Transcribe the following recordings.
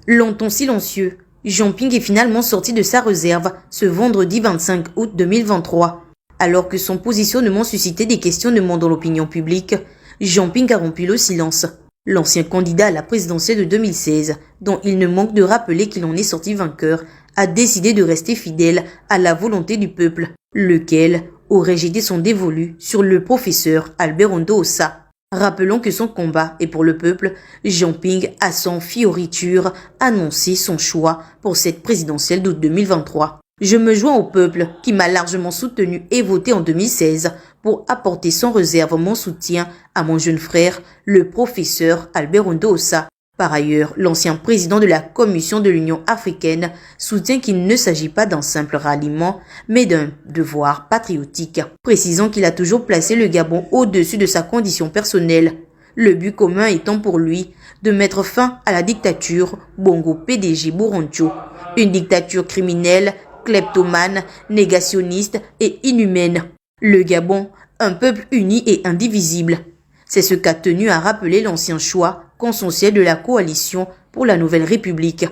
Longtemps silencieux, Jean Ping est finalement sorti de sa réserve ce vendredi 25 août 2023. Alors que son positionnement suscitait des questionnements dans l'opinion publique, Jean Ping a rompu le silence. L'ancien candidat à la présidentielle de 2016, dont il ne manque de rappeler qu'il en est sorti vainqueur, a décidé de rester fidèle à la volonté du peuple, lequel aurait jeté son dévolu sur le professeur Alberto Ossa. Rappelons que son combat est pour le peuple. Jean Ping a sans fioriture annoncé son choix pour cette présidentielle d'août 2023. Je me joins au peuple qui m'a largement soutenu et voté en 2016 pour apporter sans réserve mon soutien à mon jeune frère, le professeur Alberto Ossa. Par ailleurs, l'ancien président de la Commission de l'Union africaine soutient qu'il ne s'agit pas d'un simple ralliement, mais d'un devoir patriotique, précisant qu'il a toujours placé le Gabon au-dessus de sa condition personnelle, le but commun étant pour lui de mettre fin à la dictature Bongo PDG Buroncho, une dictature criminelle, kleptomane, négationniste et inhumaine. Le Gabon, un peuple uni et indivisible. C'est ce qu'a tenu à rappeler l'ancien choix consensuel de la coalition pour la Nouvelle République.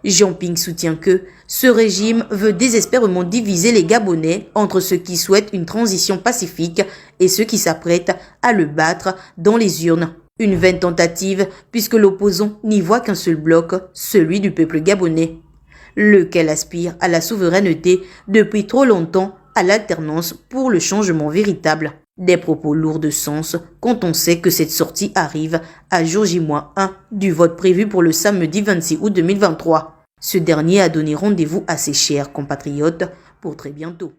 Jean Ping soutient que ce régime veut désespérément diviser les Gabonais entre ceux qui souhaitent une transition pacifique et ceux qui s'apprêtent à le battre dans les urnes. Une vaine tentative puisque l'opposant n'y voit qu'un seul bloc, celui du peuple gabonais, lequel aspire à la souveraineté depuis trop longtemps, à l'alternance pour le changement véritable. Des propos lourds de sens quand on sait que cette sortie arrive à jour J-1 du vote prévu pour le samedi 26 août 2023. Ce dernier a donné rendez-vous à ses chers compatriotes pour très bientôt.